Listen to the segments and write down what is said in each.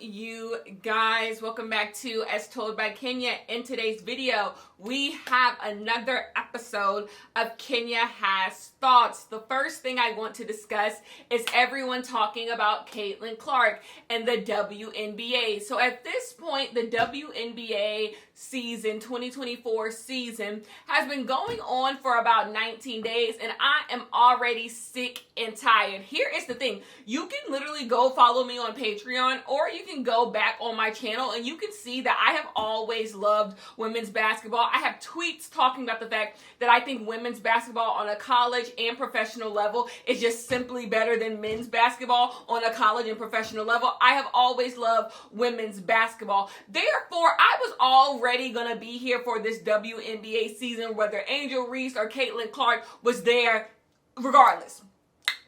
you guys? Welcome back to As Told by Kenya. In today's video, we have another episode of Kenya Has Thoughts. The first thing I want to discuss is everyone talking about Caitlin Clark and the WNBA. So at this point, the WNBA season, 2024 season, has been going on for about 19 days, and I am already sick and tired. Here is the thing. You can literally go follow me on Patreon, or you can go back on my channel and you can see that I have always loved women's basketball. I have tweets talking about the fact that I think women's basketball on a college and professional level is just simply better than men's basketball on a college and professional level. I have always loved women's basketball. Therefore, I was already going to be here for this WNBA season, whether Angel Reese or Caitlin Clark was there, regardless.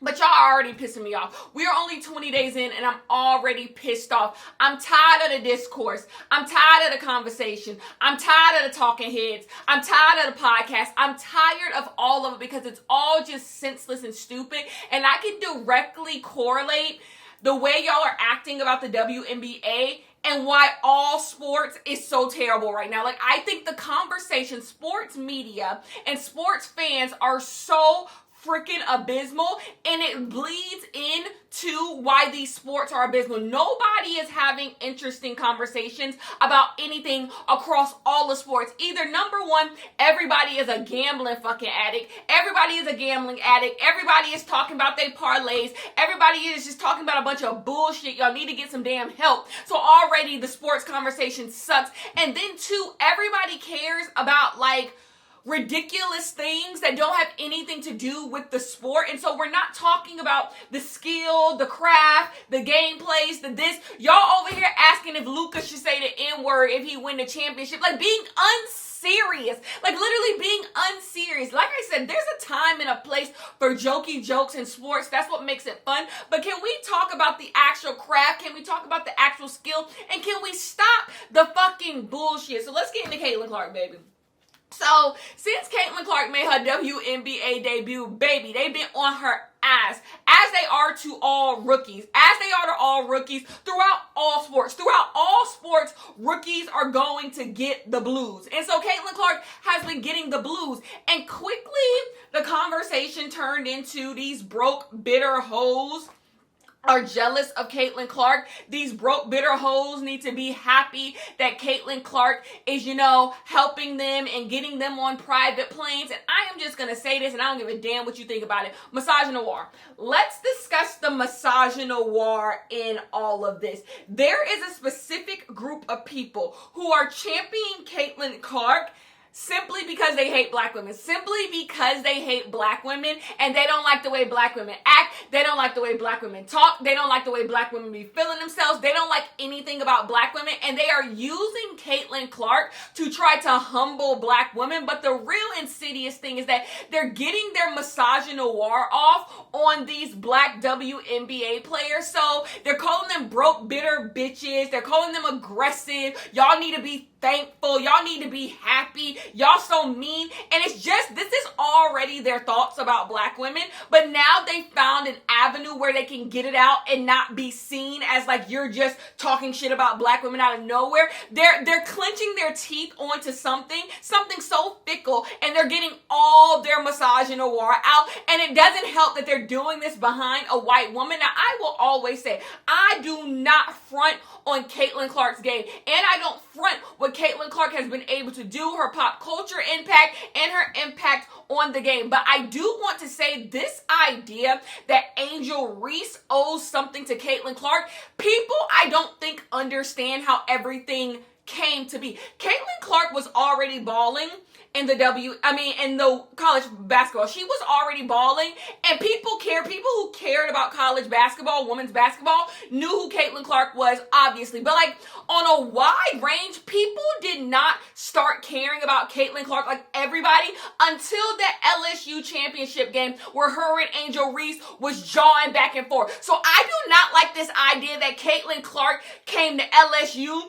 But y'all are already pissing me off. We are only 20 days in and I'm already pissed off. I'm tired of the discourse. I'm tired of the conversation. I'm tired of the talking heads. I'm tired of the podcast. I'm tired of all of it because it's all just senseless and stupid. And I can directly correlate the way y'all are acting about the WNBA and why all sports is so terrible right now. Like, I think the conversation, sports media and sports fans are so freaking abysmal, and it bleeds into why these sports are abysmal. Nobody is having interesting conversations about anything across all the sports. Either number one, everybody is a gambling fucking addict. Everybody is a gambling addict. Everybody is talking about their parlays. Everybody is just talking about a bunch of bullshit. Y'all need to get some damn help. So already the sports conversation sucks. And then two, everybody cares about like ridiculous things that don't have anything to do with the sport. And so we're not talking about the skill, the craft, the game plays, the this. Y'all over here asking if Luka should say the N-word if he win the championship. Like, being unserious. Like, literally being unserious. Like I said, there's a time and a place for jokey jokes in sports. That's what makes it fun. But can we talk about the actual craft? Can we talk about the actual skill? And can we stop the fucking bullshit? So let's get into Caitlin Clark, baby. So, since Caitlin Clark made her WNBA debut, baby, they've been on her ass, as they are to all rookies, throughout all sports. Throughout all sports, rookies are going to get the blues. And so Caitlin Clark has been getting the blues. And quickly, the conversation turned into these broke, bitter hoes are jealous of Caitlin Clark. These broke, bitter hoes need to be happy that Caitlin Clark is, helping them and getting them on private planes. And I am just going to say this, and I don't give a damn what you think about it. Misogynoir. Let's discuss the misogynoir in all of this. There is a specific group of people who are championing Caitlin Clark simply because they hate black women. Simply because they hate black women and they don't like the way black women act. They don't like the way black women talk. They don't like the way black women be feeling themselves. They don't like anything about black women. And they are using Caitlin Clark to try to humble black women. But the real insidious thing is that they're getting their misogynoir off on these black WNBA players. So they're calling them broke, bitter bitches. They're calling them aggressive. Y'all need to be thankful. Y'all need to be happy. Y'all so mean. And it's just, this is already their thoughts about black women. But now they found an avenue where they can get it out and not be seen as like you're just talking shit about black women out of nowhere. They're clenching their teeth onto something so fickle, and they're getting all their misogynoir out. And it doesn't help that they're doing this behind a white woman. Now, I will always say, I do not front on Caitlin Clark's game, and I don't front what Caitlin Clark has been able to do, her pop culture impact and her impact on the game. But I do want to say this idea that Angel Reese owes something to Caitlin Clark. People, I don't think, understand how everything came to be. Caitlin Clark was already balling in the college basketball. She was already balling, and people who cared about college basketball, women's basketball, knew who Caitlin Clark was, obviously. But like, on a wide range, people did not start caring about Caitlin Clark like everybody until that LSU championship game where her and Angel Reese was jawing back and forth. So I do not like this idea that Caitlin Clark came to LSU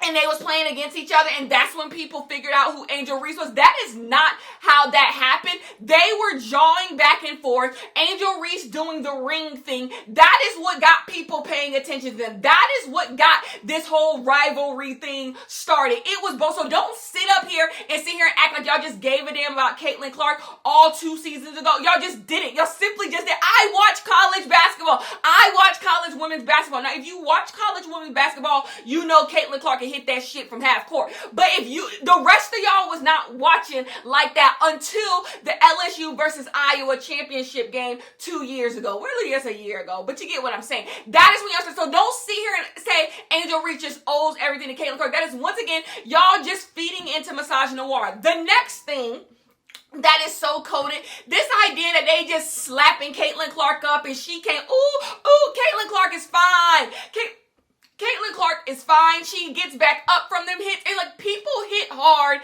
and they was playing against each other, and that's when people figured out who Angel Reese was. That is not how that happened. They were jawing back and forth. Angel Reese doing the ring thing. That is what got people paying attention to them. That is what got this whole rivalry thing started. It was both. So don't sit up here and sit here and act like y'all just gave a damn about Caitlin Clark all 2 seasons ago. Y'all just didn't. Y'all simply just did. I watch college basketball. I watch college women's basketball. Now, if you watch college women's basketball, you know Caitlin Clark hit that shit from half court. But if the rest of y'all was not watching like that until the LSU versus Iowa championship game 2 years ago. Really, just a year ago. But you get what I'm saying. That is when y'all started. So don't sit here and say Angel Reese just owes everything to Caitlin Clark. That is, once again, y'all just feeding into misogynoir. The next thing that is so coded, this idea that they just slapping Caitlin Clark up and she can't, Caitlin Clark is fine. Caitlin Clark is fine. She gets back up from them hits. And like, people hit hard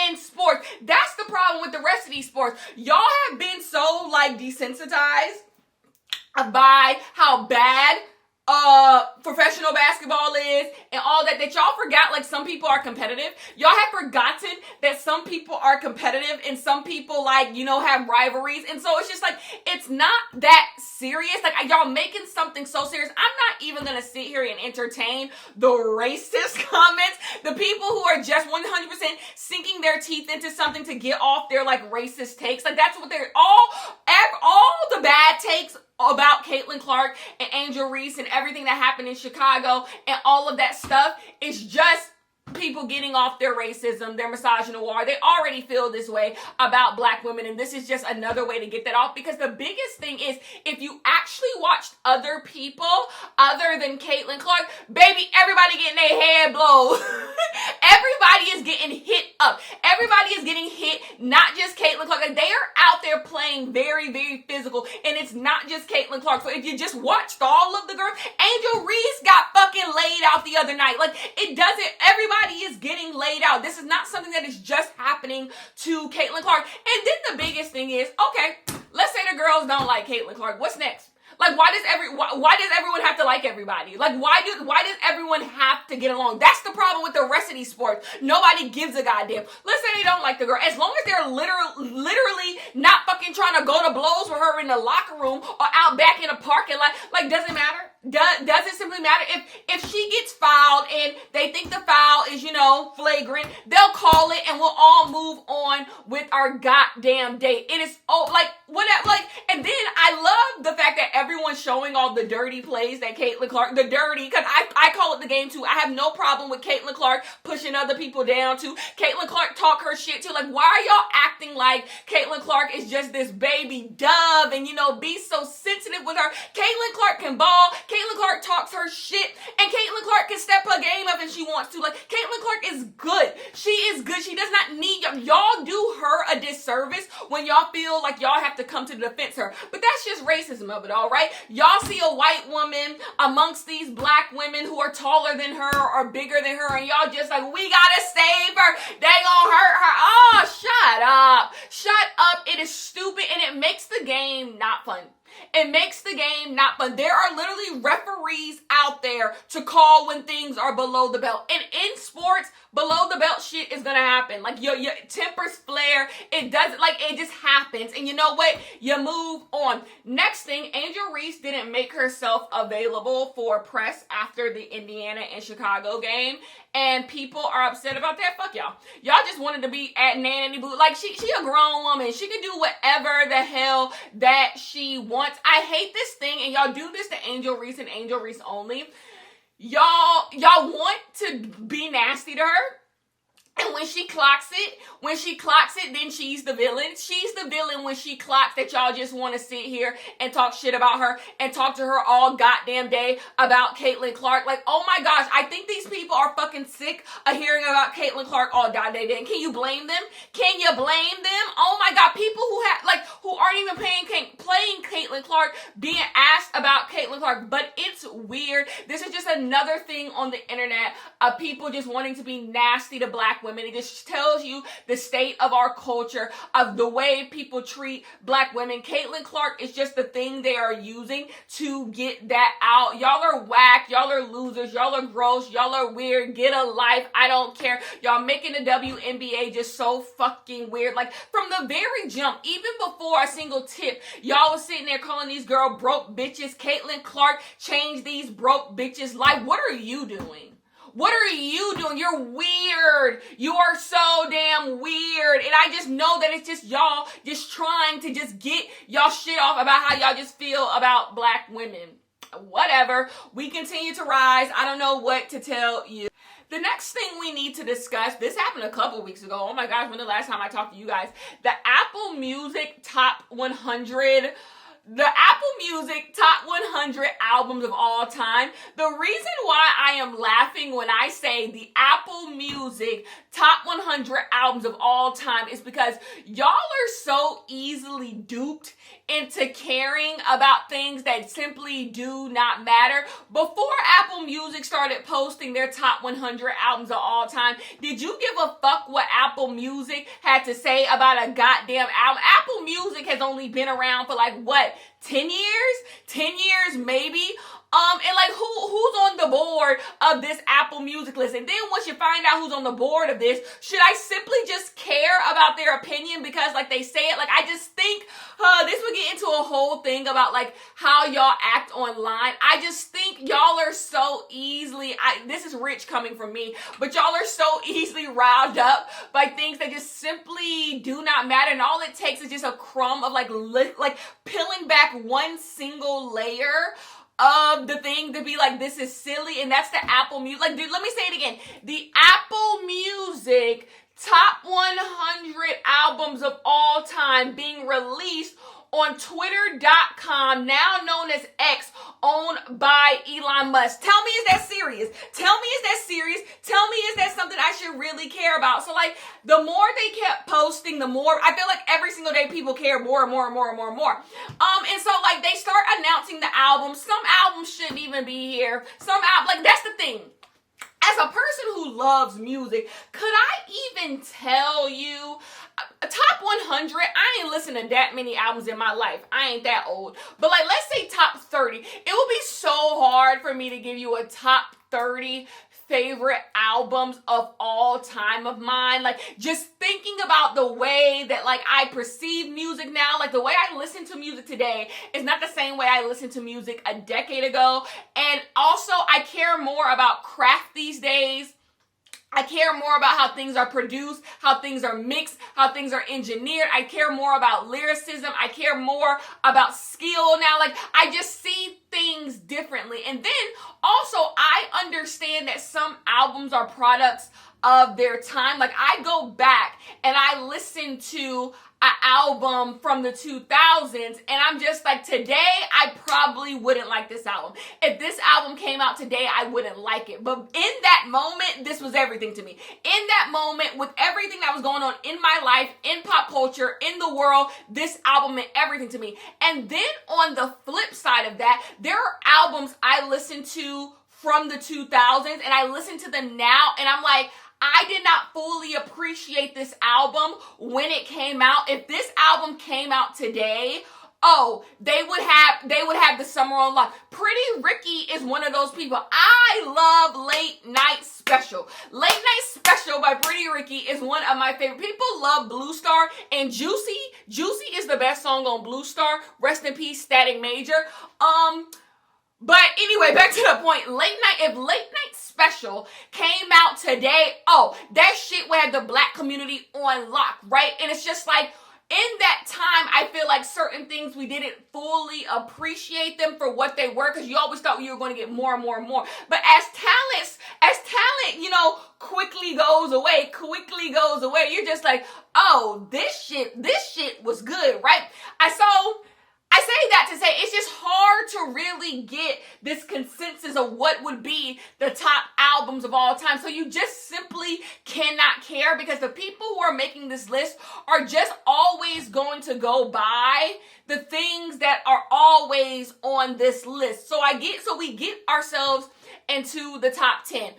in sports. That's the problem with the rest of these sports. Y'all have been so like desensitized by how bad professional basketball is and all that y'all forgot like some people are competitive. Y'all have forgotten that some people are competitive and some people like, you know, have rivalries. And so it's just like, it's not that serious. Like, y'all making something so serious. I'm not even gonna sit here and entertain the racist comments. The people who are just 100% sinking their teeth into something to get off their like racist takes. Like, that's what they're all the bad takes about Caitlin Clark and Angel Reese and everything that happened in Chicago and all of that stuff is just people getting off their racism, their misogynoir. They already feel this way about black women, and this is just another way to get that off, because the biggest thing is, if you actually watched other people other than Caitlin Clark, baby, everybody getting their head blown. Everybody is getting hit up. Everybody is getting hit, not just Caitlin Clark. Like, they are out there playing very, very physical, and it's not just Caitlin Clark. So if you just watched all of the girls, Angel Reese got fucking laid out the other night. Like, it doesn't, everybody is getting laid out. This is not something that is just happening to Caitlin Clark. And then the biggest thing is, okay, let's say the girls don't like Caitlin Clark. What's next? Like, why does everyone have to like everybody? Like, why does everyone have to get along? That's the problem with the rest of these sports. Nobody gives a goddamn. Let's say they don't like the girl. As long as they're literally not fucking trying to go to blows with her in the locker room or out back in a parking lot, like, does it matter? Does it simply matter? If she gets fouled and they think the foul is, you know, flagrant, they'll call it and we'll all move on with our goddamn day. It is, whatever, like, and then I love the fact that everyone's showing all the dirty plays that Caitlin Clark, because I call it the game too. I have no problem with Caitlin Clark pushing other people down too. Caitlin Clark talk her shit too. Like, why are y'all acting like Caitlin Clark is just this baby dove and, you know, be so sensitive with her? Caitlin Clark can ball. Caitlin Clark talks her shit, and Caitlin Clark can step her game up if she wants to. Like, Caitlin Clark is good. She is good. She does not need y'all. Y'all do her a disservice when y'all feel like y'all have to come to defense her. But that's just racism of it all, right? Y'all see a white woman amongst these black women who are taller than her or bigger than her, and y'all just like, we gotta save her. They gonna hurt her. Oh, shut up. Shut up. It is stupid, and it makes the game not fun. It makes the game not fun. There are literally referees out there to call when things are below the belt. And in sports, below the belt shit is gonna happen. Like, your tempers flare. It doesn't, like, it just happens. And you know what? You move on. Next thing, Angel Reese didn't make herself available for press after the Indiana and Chicago game. And people are upset about that. Fuck y'all. Y'all just wanted to be at Nanny Boo. Like, she a grown woman. She can do whatever the hell that she wants. I hate this thing, and y'all do this to Angel Reese and Angel Reese only. Y'all want to be nasty to her. And when she clocks it, then she's the villain. She's the villain when she clocks that y'all just want to sit here and talk shit about her and talk to her all goddamn day about Caitlin Clark. Like, oh my gosh, I think these people are fucking sick of hearing about Caitlin Clark all goddamn day. Can you blame them? Can you blame them? Oh my god, people who aren't even playing Caitlin Clark being asked about Caitlin Clark. But it's weird. This is just another thing on the internet of people just wanting to be nasty to black women. It just tells you the state of our culture, of the way people treat black women. Caitlin Clark is just the thing they are using to get that out. Y'all are whack. Y'all are losers. Y'all are gross. Y'all are weird. Get a life. I don't care. Y'all making the WNBA just so fucking weird. Like, from the very jump, even before a single tip, y'all was sitting there calling these girls broke bitches. Caitlin Clark changed these broke bitches' life. What are you doing? What are you doing? You're weird. You are so damn weird. And I just know that it's just y'all just trying to just get y'all shit off about how y'all just feel about black women. Whatever. We continue to rise. I don't know what to tell you. The next thing we need to discuss, this happened a couple weeks ago. Oh my gosh, when the last time I talked to you guys? The Apple Music Top 100. The Apple Music Top 100 albums of all time. The reason why I am laughing when I say the Apple Music Top 100 albums of all time is because y'all are so easily duped into caring about things that simply do not matter. Before Apple Music started posting their top 100 albums of all time, did you give a fuck what Apple Music had to say about a goddamn album? Apple Music has only been around for like, what, 10 years? 10 years maybe? And like who's on the board of this Apple Music list? And then once you find out who's on the board of this, should I simply just care about their opinion because like they say it? Like, I just think this would get into a whole thing about like how y'all act online. I just think y'all are so easily, this is rich coming from me, but y'all are so easily riled up by things that just simply do not matter. And all it takes is just a crumb of like peeling back one single layer of the thing to be like, this is silly. And that's the Apple Music. Like, dude, let me say it again. The Apple Music Top 100 albums of all time being released on Twitter.com, now known as X, owned by Elon Musk. Tell me, is that serious? Tell me, is that serious? Tell me, is that something I should really care about? So like, the more they kept posting, the more, I feel like every single day people care more and more and more and more and more. And so like, they start announcing the albums. Some albums shouldn't even be here. Like, that's the thing. As a person who loves music, could I even tell you top 100? I ain't listened to that many albums in my life. I ain't that old. But like, let's say top 30. It would be so hard for me to give you a top 30 favorite albums of all time of mine. Like, just thinking about the way that like I perceive music now, like the way I listen to music today is not the same way I listened to music a decade ago. And also, I care more about craft these days. I care more about how things are produced, how things are mixed, how things are engineered. I care more about lyricism. I care more about skill now. Like, I just see things differently. And then also, I understand that some albums are products of their time. Like, I go back and I listen to an album from the 2000s and I'm just like, today I probably wouldn't like this album. If this album came out today, I wouldn't like it. But in that moment, this was everything to me. In that moment, with everything that was going on in my life, in pop culture, in the world, this album meant everything to me. And then on the flip side of that, there are albums I listen to from the 2000s and I listen to them now and I'm like, I did not fully appreciate this album when it came out. If this album came out today, oh, they would have the summer on lock. Pretty Ricky is one of those people. I love Late Night Special. Late Night Special by Pretty Ricky is one of my favorite. People love Blue Star and Juicy. Juicy is the best song on Blue Star. Rest in peace, Static Major. But anyway, back to the point. If Late Night Special came out today, oh, that shit would have the black community on lock, right? And it's just like, in that time, I feel like certain things we didn't fully appreciate them for what they were, because you always thought you were going to get more and more and more. But as talent, you know, quickly goes away, you're just like, oh, this shit was good, right? I say that to say it's just hard to really get this consensus of what would be the top albums of all time. So you just simply cannot care, because the people who are making this list are just always going to go by the things that are always on this list. So we get ourselves into the top 10.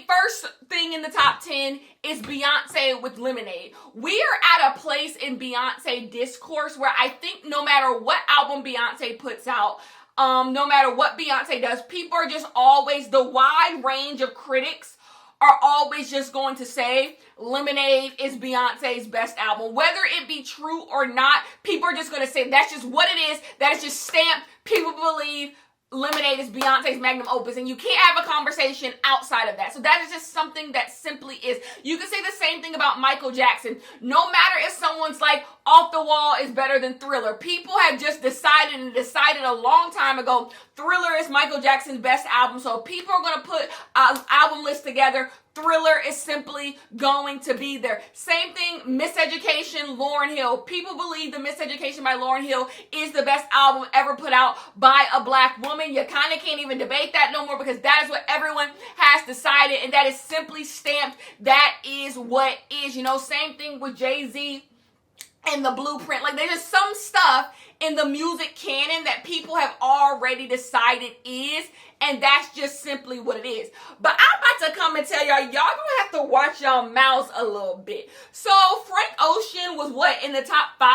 First thing in the top 10 is Beyonce with Lemonade. We are at a place in Beyonce discourse where I think no matter what album Beyonce puts out, no matter what Beyonce does, people are just always, the wide range of critics are always just going to say Lemonade is Beyonce's best album. Whether it be true or not, people are just going to say that's just what it is. That is just stamped. People believe Lemonade is Beyonce's magnum opus, and you can't have a conversation outside of that. So that is just something that simply is. You can say the same thing about Michael Jackson. No matter if someone's like, Off the Wall is better than Thriller. People have just decided a long time ago, Thriller is Michael Jackson's best album. So if people are going to put an album list together, Thriller is simply going to be there. Same thing, Miseducation, Lauryn Hill. People believe the Miseducation by Lauryn Hill is the best album ever put out by a black woman. You kind of can't even debate that no more because that is what everyone has decided, and that is simply stamped. That is what is. You know, same thing with Jay-Z and The Blueprint. Like, there's just some stuff in the music canon that people have already decided is, and that's just simply what it is. But I'm about to come and tell y'all gonna have to watch y'all mouths a little bit. So Frank Ocean was what, in the top 5,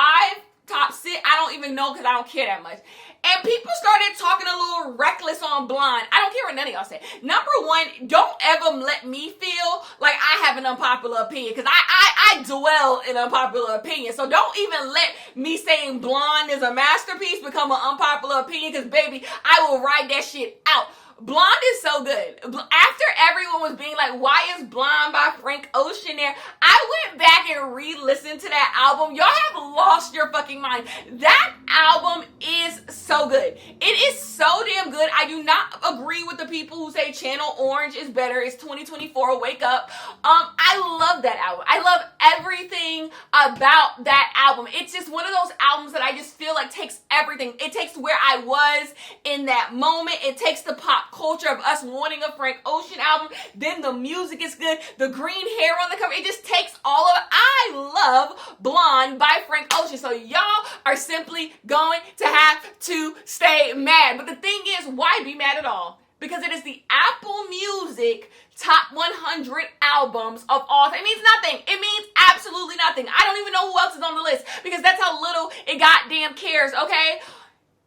top 6? I don't even know because I don't care that much. And people started talking a little reckless on Blonde. I don't care what none of y'all say. Number one, don't ever let me feel like I have an unpopular opinion, because I dwell in unpopular opinion. So don't even let me saying Blonde is a masterpiece become an unpopular opinion, because baby, I will ride that shit out. Blonde is so good. After everyone was being like, why is Blonde by Frank Ocean there? I went back and re-listened to that album. Y'all have lost your fucking mind. That album is so good. It is so damn good. I do not agree with the people who say Channel Orange is better. It's 2024. Wake up. I love that album. I love everything about that album. It's just one of those albums that I just feel like takes everything. It takes where I was in that moment. It takes the pop culture of us wanting a Frank Ocean album. Then the music is good. The green hair on the cover. It just takes all of it. I love Blonde by Frank Ocean. So y'all are simply going to have to stay mad. But the thing is, why be mad at all? Because it is the Apple Music top 100 albums of all time. It means nothing. It means absolutely nothing. I don't even know who else is on the list because that's how little it goddamn cares, okay?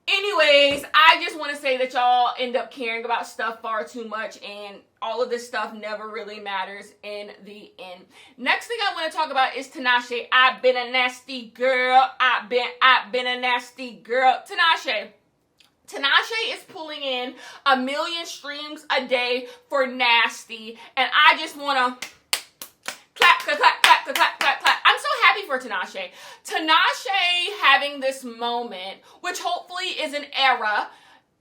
Anyways, I just want to say that y'all end up caring about stuff far too much, and all of this stuff never really matters in the end. Next thing I want to talk about is Tinashe. I've been a nasty girl. I've been a nasty girl. Tinashe is pulling in 1 million streams a day for Nasty, and I just want to clap, clap, clap, clap, clap, clap, clap. I'm so happy for Tinashe. Tinashe having this moment, which hopefully is an era,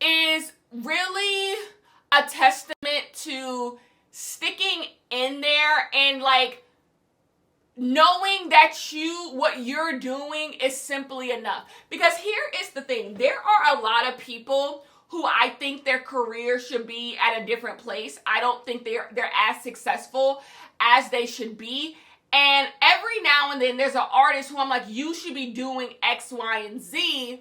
is really a testament to sticking in there and like knowing that what you're doing is simply enough. Because here is the thing. There are a lot of people who I think their career should be at a different place. I don't think they're as successful as they should be. And every now and then there's an artist who I'm like, you should be doing X, Y, and Z.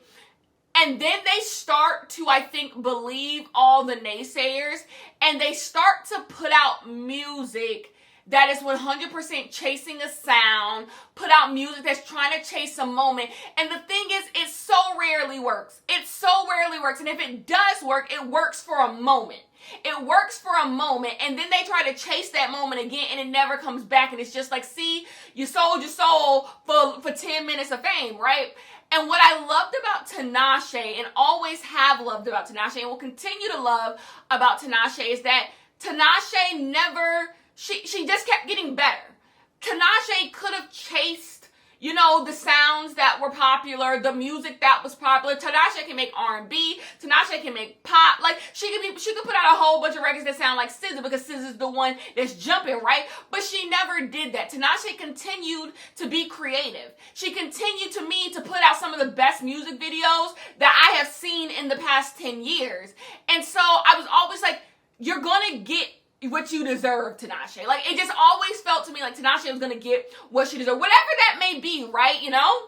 And then they start to, I think, believe all the naysayers. And they start to put out music that is 100% chasing a sound, put out music that's trying to chase a moment. And the thing is, it so rarely works. It so rarely works. And if it does work, it works for a moment. It works for a moment, and then they try to chase that moment again, and it never comes back. And it's just like, see, you sold your soul for 10 minutes of fame, right? And what I loved about Tinashe, and always have loved about Tinashe, and will continue to love about Tinashe, is that Tinashe never... She just kept getting better. Tinashe could have chased, you know, the sounds that were popular, the music that was popular. Tinashe can make R&B. Tinashe can make pop. Like, she could put out a whole bunch of records that sound like SZA, because SZA's the one that's jumping, right? But she never did that. Tinashe continued to be creative. She continued, to me, to put out some of the best music videos that I have seen in the past 10 years. And so I was always like, you're gonna get what you deserve, Tinashe. Like, it just always felt to me like Tinashe was gonna get what she deserved, whatever that may be, right? You know?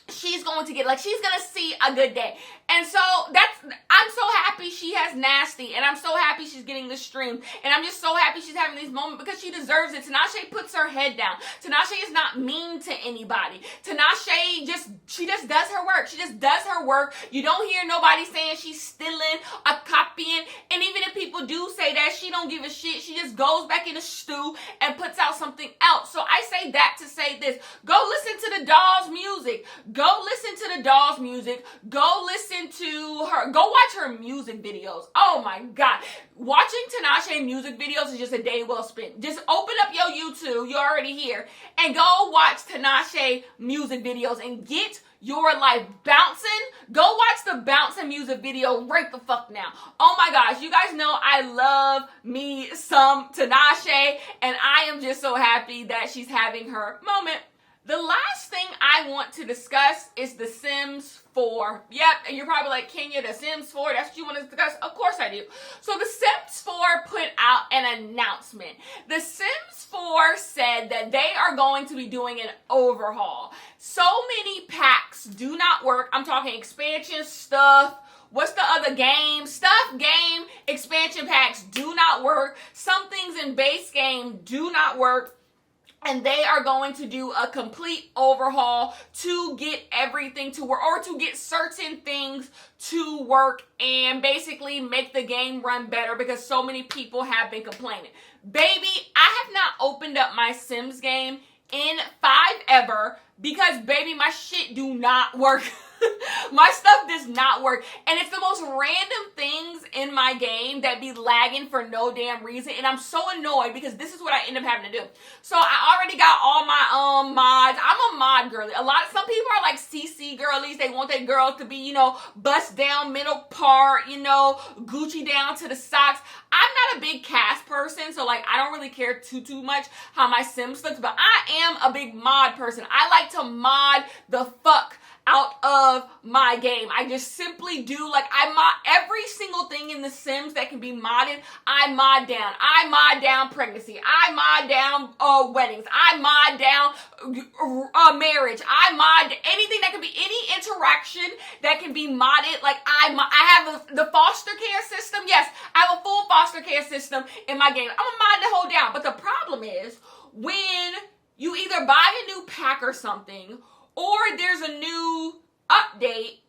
she's going to get, like, she's going to see a good day. And so I'm so happy she has Nasty, and I'm so happy she's getting the stream, and I'm just so happy she's having these moments because she deserves it. Tinashe puts her head down. Tinashe is not mean to anybody. Tinashe she just does her work. She just does her work. You don't hear nobody saying she's stealing or copying, and even if people do say that, she don't give a shit. She just goes back in the stew and puts out something else. So I say that to say this. Go listen to the doll's music. Go listen to the doll's music. Go listen to her. Go watch her music videos. Oh my God. Watching Tinashe music videos is just a day well spent. Just open up your YouTube. You're already here. And go watch Tinashe music videos and get your life bouncing. Go watch the bouncing music video right the fuck now. Oh my gosh. You guys know I love me some Tinashe, and I am just so happy that she's having her moment. The last thing I want to discuss is The Sims 4. Yep, and you're probably like, Kenya, The Sims 4, that's what you want to discuss? Of course I do. So The Sims 4 put out an announcement. The Sims 4 said that they are going to be doing an overhaul. So many packs do not work. I'm talking expansion stuff. What's the other game? Stuff, game, expansion packs do not work. Some things in base game do not work. And they are going to do a complete overhaul to get everything to work, or to get certain things to work, and basically make the game run better because so many people have been complaining. Baby, I have not opened up my Sims game in 5 ever because, baby, my shit do not work. My stuff does not work, and it's the most random things in my game that be lagging for no damn reason, and I'm so annoyed because this is what I end up having to do. So I already got all my mods. I'm a mod girly. Some people are like CC girlies. They want their girls to be, you know, bust down middle part, you know, Gucci down to the socks. I'm not a big cast person, so like I don't really care too much how my Sims looks, but I am a big mod person. I like to mod the fuck out of my game. I just simply do, like, I mod every single thing in The Sims that can be modded. I mod down. I mod down pregnancy. I mod down weddings. I mod down marriage. I mod anything that can be, any interaction that can be modded. Like, I have the foster care system. Yes, I have a full foster care system in my game. I'm gonna mod the whole down. But the problem is when you either buy a new pack or something, or there's a new update,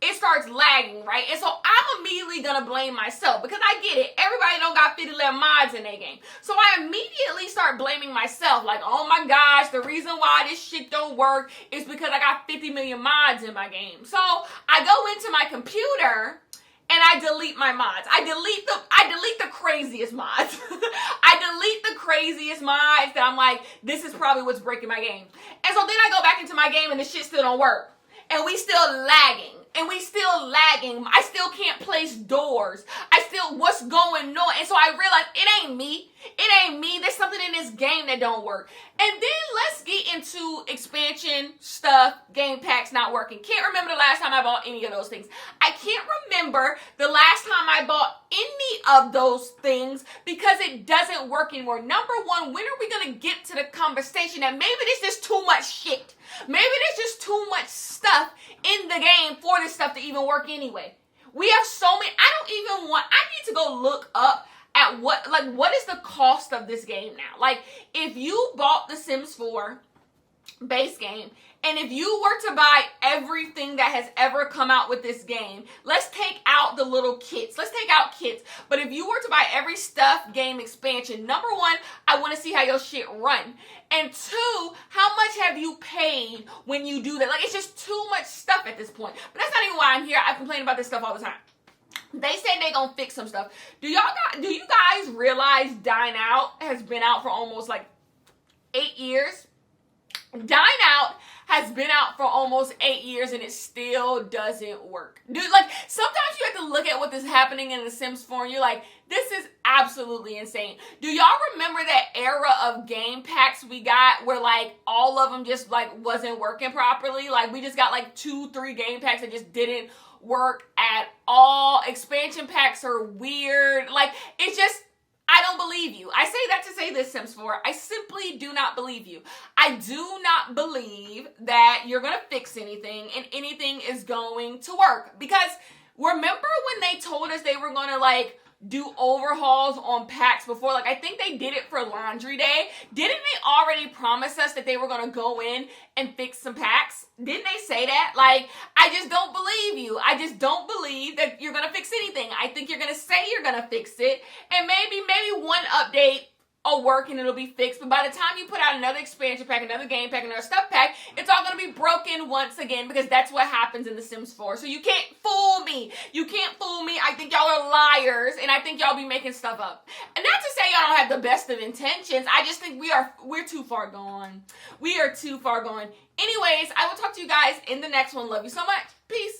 it starts lagging, right? And so I'm immediately gonna blame myself because I get it. Everybody don't got 50 level mods in their game. So I immediately start blaming myself. Like, oh my gosh, the reason why this shit don't work is because I got 50 million mods in my game. So I go into my computer and I delete my mods. I delete the craziest mods. I delete the craziest mods that I'm like, this is probably what's breaking my game. And so then I go back into my game and the shit still don't work. And we still lagging. I still can't place doors. What's going on? And so I realized it ain't me. There's something in this game that don't work. And then let's get into expansion stuff, game packs not working. Can't remember the last time I bought any of those things. I can't remember the last time I bought any of those things because it doesn't work anymore. Number one, when are we going to get to the conversation that maybe there's just too much shit? Maybe there's just too much stuff in the game for this stuff to even work anyway. We have so many. I need to go look up at what is the cost of this game now? Like, if you bought The Sims 4 base game, and if you were to buy everything that has ever come out with this game, let's take out the little kits. Let's take out kits. But if you were to buy every stuff game expansion, number one, I want to see how your shit run. And two, how much have you paid when you do that? Like, it's just too much stuff at this point. But that's not even why I'm here. I complain about this stuff all the time. They said they gonna fix some stuff. Do you guys realize Dine Out has been out for almost like 8 years? Dine Out has been out for almost 8 years and it still doesn't work. Dude, like, sometimes you have to look at what is happening in The Sims 4 and you're like, this is absolutely insane. Do y'all remember that era of game packs we got where, like, all of them just, like, wasn't working properly? Like, we just got, like, 2-3 game packs that just didn't work at all. Expansion packs are weird. Like, it's just, I don't believe you. I say that to say say this, Sims 4, I simply do not believe you. I do not believe that you're going to fix anything and anything is going to work. Because remember when they told us they were going to like do overhauls on packs before? Like, I think they did it for laundry day. Didn't they already promise us that they were going to go in and fix some packs? Didn't they say that? Like, I just don't believe you. I just don't believe that you're going to fix anything. I think you're going to say you're going to fix it, and maybe one update will work and it'll be fixed. But by the time you put out another expansion pack, another game pack, another stuff pack, it's all going to be broken once again, because that's what happens in The Sims 4. So you can't fool me. You can't fool me. I think y'all are liars, and I think y'all be making stuff up. And not to say y'all don't have the best of intentions. I just think we're too far gone. We are too far gone. Anyways, I will talk to you guys in the next one. Love you so much. Peace.